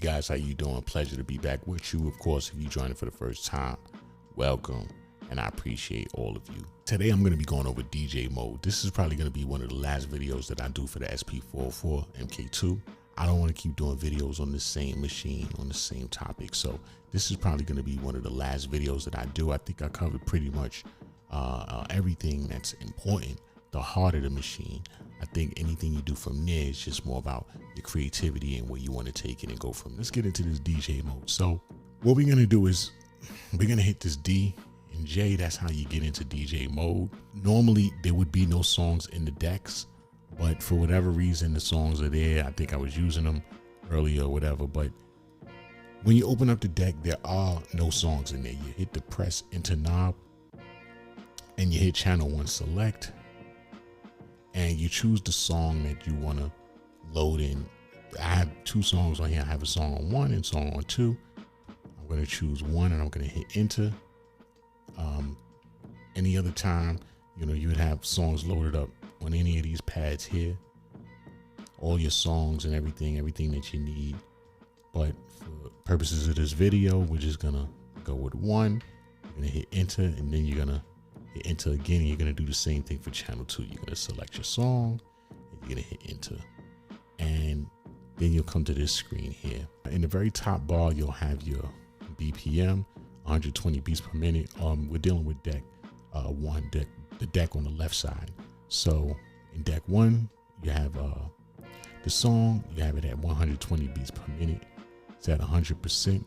guys, how you doing? Pleasure to be back with you. Of course, if you joined it for the first time, welcome, and I appreciate all of you. Today I'm going to be going over DJ mode. This is probably going to be one of the last videos that I do for the SP-404 MK2. I don't want to keep doing videos on the same machine on the same topic, so this is probably going to be one of the last videos that I do. I think I covered pretty much everything that's important, the heart of the machine. I think anything you do from there is just more about your creativity and where you want to take it and go from. Let's get into this DJ mode. So what we're going to do is we're going to hit this D and J. That's how you get into DJ mode. Normally there would be no songs in the decks, but for whatever reason, the songs are there. I think I was using them earlier or whatever, but when you open up the deck, there are no songs in there. You hit the press enter knob and you hit channel 1 select and you choose the song that you want to load in. I have 2 songs on here. I have a song on 1 and a song on 2. I'm going to choose 1 and I'm going to hit enter. Any other time, you would have songs loaded up on any of these pads here, all your songs and everything that you need. But for purposes of this video, we're just gonna go with 1. You're gonna hit enter, and then you're gonna hit enter again, and you're gonna do the same thing for channel 2. You're gonna select your song and you're gonna hit enter, and then you'll come to this screen here. In the very top bar, you'll have your BPM, 120 beats per minute. We're dealing with deck 1, the deck on the left side. So in deck 1, you have the song, you have it at 120 beats per minute. It's at 100%.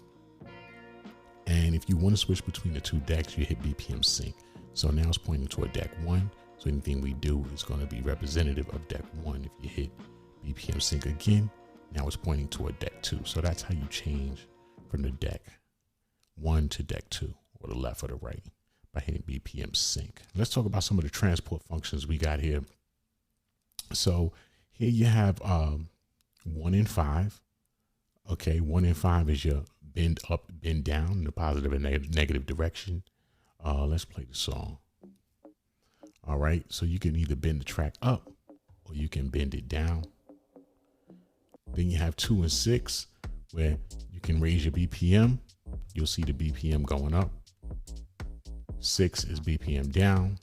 And if you want to switch between the 2 decks, you hit BPM sync. So now it's pointing toward deck 1. So anything we do is going to be representative of deck 1. If you hit BPM sync again, now it's pointing toward deck 2. So that's how you change from the deck 1 to deck 2, or the left or the right, by hitting BPM sync. Let's talk about some of the transport functions we got here. So here you have 1 and 5. Okay, 1 and 5 is your bend up, bend down in the positive and negative direction. Let's play the song. All right, so you can either bend the track up or you can bend it down. Then you have 2 and 6, where you can raise your BPM. You'll see the BPM going up. 6 is BPM down.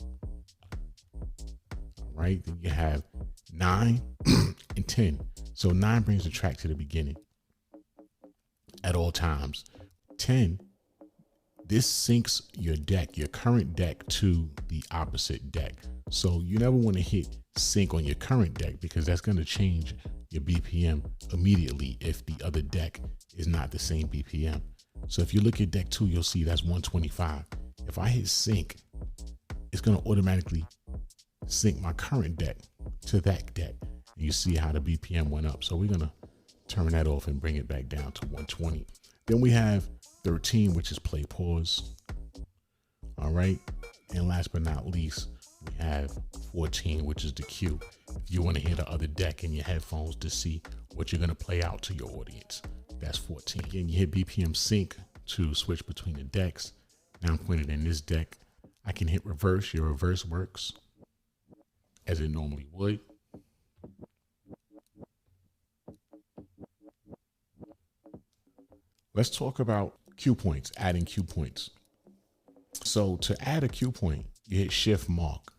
All right, then you have 9 and 10. So 9 brings the track to the beginning at all times. 10, this syncs your deck, your current deck, to the opposite deck. So you never want to hit sync on your current deck, because that's going to change your BPM immediately if the other deck is not the same BPM. So if you look at deck 2, you'll see that's 125. If I hit sync, it's going to automatically sync my current deck to that deck. And you see how the BPM went up. So we're going to turn that off and bring it back down to 120. Then we have 13, which is play pause. All right. And last but not least, we have 14, which is the cue. If you want to hear the other deck in your headphones to see what you're going to play out to your audience, that's 14. Again, you hit BPM sync to switch between the decks. Now I'm pointed in this deck. I can hit reverse. Your reverse works as it normally would. Let's talk about cue points, adding cue points. So to add a cue point, you hit shift mark.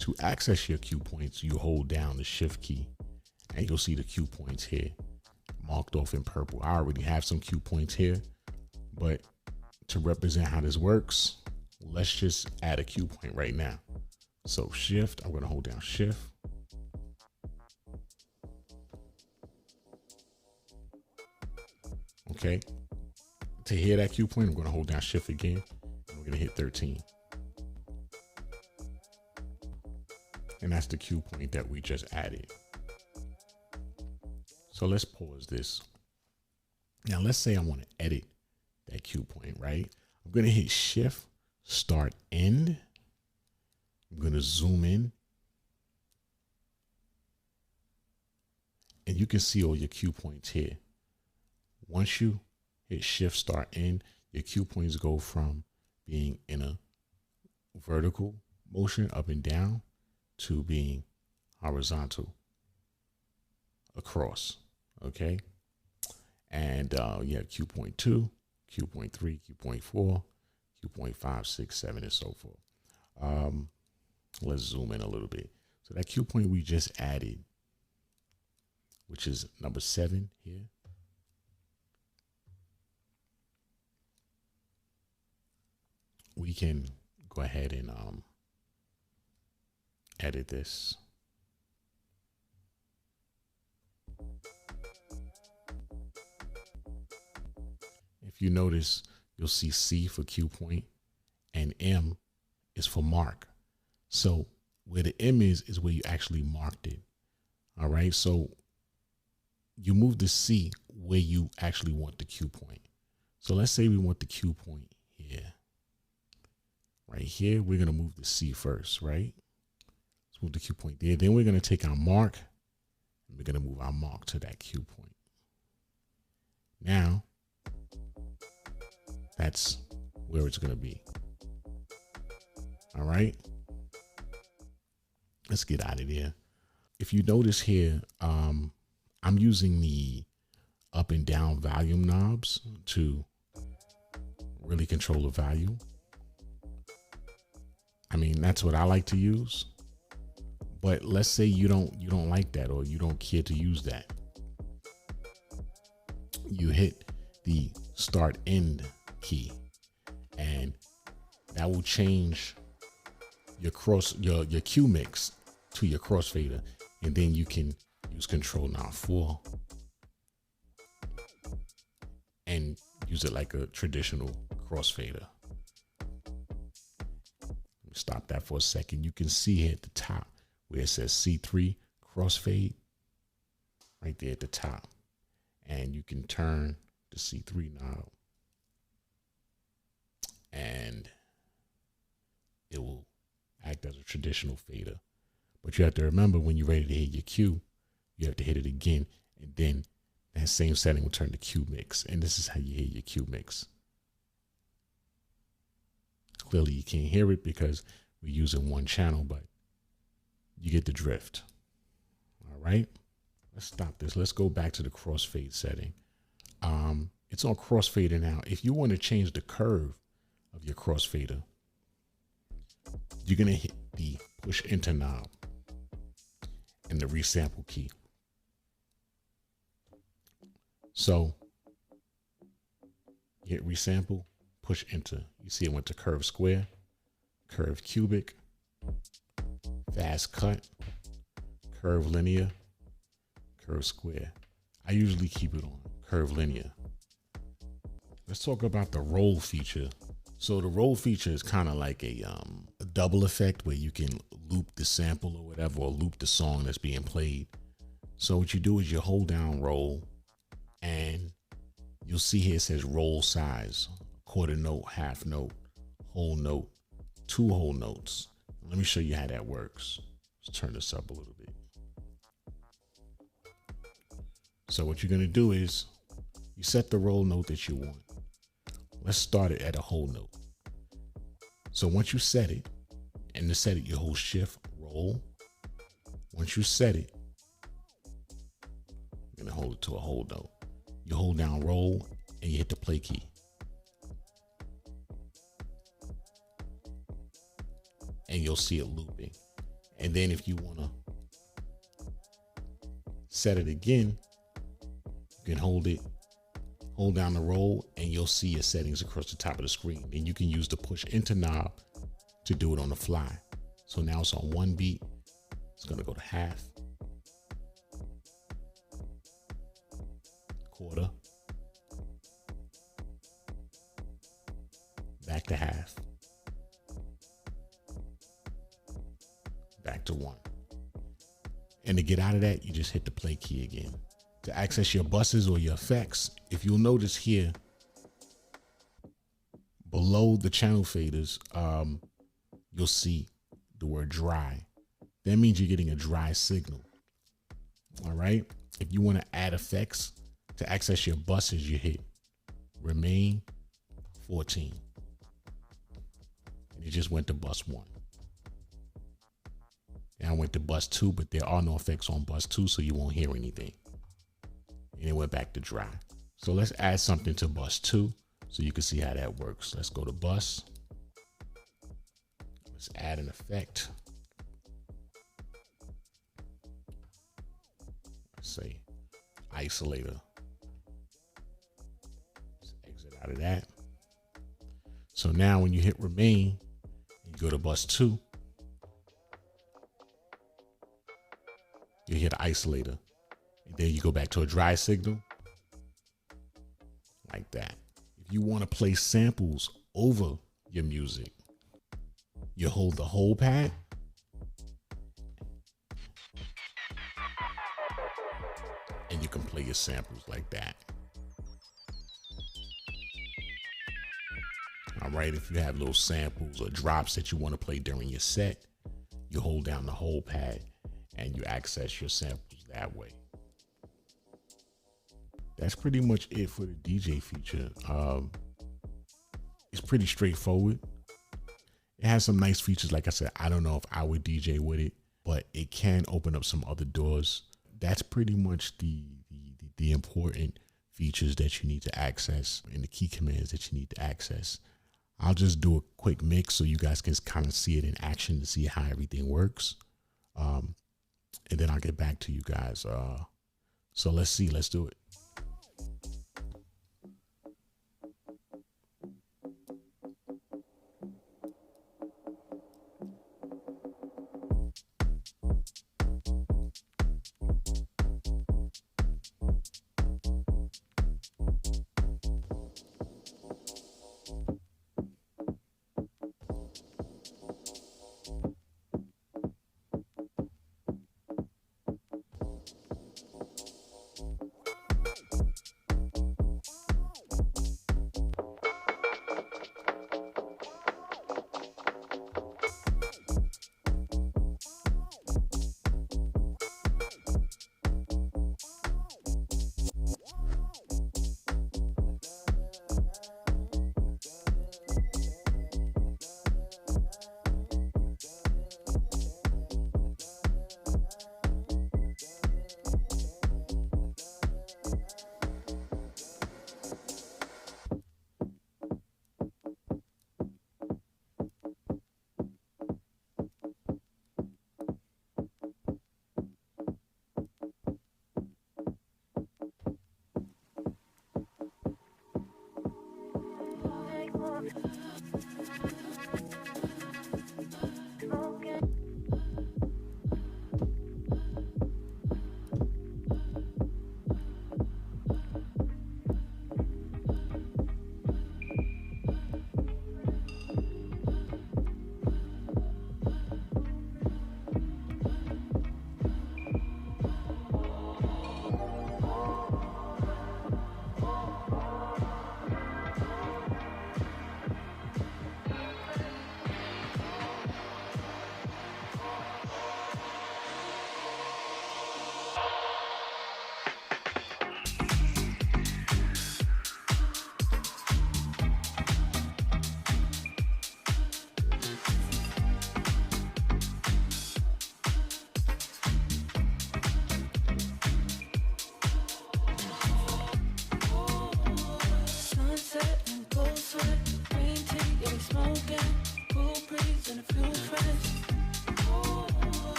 To access your cue points, you hold down the shift key and you'll see the cue points here marked off in purple. I already have some cue points here, but to represent how this works, let's just add a cue point right now. So shift, I'm going to hold down shift. Okay. To hear that cue point, I'm going to hold down shift again. And we're going to hit 13. And that's the cue point that we just added. So let's pause this. Now let's say I want to edit that cue point, right? I'm going to hit shift, start, end. I'm going to zoom in. And you can see all your cue points here. Once you hit shift, start, end, your cue points go from being in a vertical motion up and down to being horizontal across. Okay. And And you have Q.2, Q.3, Q.4, Q.5, 6, 7, and so forth. Let's zoom in a little bit. So that Q point we just added, which is number 7 here. We can go ahead and edit this. If you notice, you'll see C for Q point and M is for mark. So where the M is where you actually marked it. All right. So you move the C where you actually want the Q point. So let's say we want the Q point here. Right here, we're going to move the C first, right? Let's move the Q point there. Then we're going to take our mark and we're going to move our mark to that Q point. Now, that's where it's going to be. All right. Let's get out of there. If you notice here, I'm using the up and down volume knobs to really control the volume. I mean, that's what I like to use. But let's say you don't like that, or you don't care to use that. You hit the start end key, and that will change your Q mix to your crossfader, and then you can use Control Knob 4 and use it like a traditional crossfader. Stop that for a second. You can see here at the top where it says C3 crossfade, right there at the top, and you can turn the C3 knob and it will act as a traditional fader. But you have to remember, when you're ready to hit your Q, you have to hit it again, and then that same setting will turn to Q mix, and this is how you hit your Q mix. Clearly you can't hear it because we're using one channel, but you get the drift. All right, let's stop this. Let's go back to the crossfade setting. It's on crossfader now. If you want to change the curve of your crossfader, you're going to hit the push enter knob and the resample key. So hit resample, push enter. You see it went to curve square, curve cubic, fast cut, curve linear, curve square. I usually keep it on curve linear. Let's talk about the roll feature. So the roll feature is kind of like a double effect where you can loop the sample or whatever, or loop the song that's being played. So what you do is you hold down roll, and you'll see here it says roll size, quarter note, half note, whole note, 2 whole notes. Let me show you how that works. Let's turn this up a little bit. So what you're gonna do is you set the roll note that you want. Let's start it at a whole note. So once you set it, and to set it, you hold shift, roll. Once you set it, you're gonna hold it to a whole note. You hold down roll and you hit the play key. And you'll see it looping. And then if you wanna set it again, you can hold down the roll, and you'll see your settings across the top of the screen. And you can use the push enter knob to do it on the fly. So now it's on 1 beat. It's gonna go to half, quarter, back to half, back to 1. And to get out of that, you just hit the play key again. To access your buses or your effects, if you'll notice here, below the channel faders, you'll see the word dry. That means you're getting a dry signal. All right. If you want to add effects to access your buses, you hit remain 14. And it just went to bus 1. Now I went to bus 2, but there are no effects on bus 2, so you won't hear anything. And it went back to dry. So let's add something to bus 2 so you can see how that works. Let's go to bus. Let's add an effect. Let's say isolator. Let's exit out of that. So now when you hit remain, and you go to bus 2, you hit isolator. And then you go back to a dry signal like that. If you want to play samples over your music, you hold the whole pad and you can play your samples like that. All right, if you have little samples or drops that you want to play during your set, you hold down the whole pad and you access your samples that way. That's pretty much it for the DJ feature. It's pretty straightforward. It has some nice features. Like I said, I don't know if I would DJ with it, but it can open up some other doors. That's pretty much the important features that you need to access and the key commands that you need to access. I'll just do a quick mix so you guys can kind of see it in action to see how everything works. And then I'll get back to you guys. So let's do it.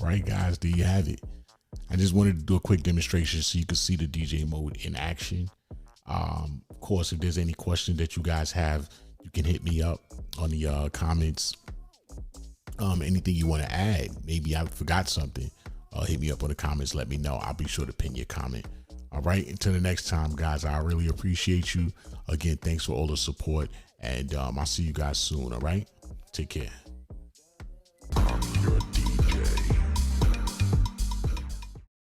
Right, guys, there you have it. I just wanted to do a quick demonstration so you can see the DJ mode in action. Of course, if there's any questions that you guys have, you can hit me up on the comments Anything you want to add, maybe I forgot something, hit me up in the comments, let me know. I'll be sure to pin your comment. All right, until the next time, guys, I really appreciate you. Again, thanks for all the support, and I'll see you guys soon. All right, take care.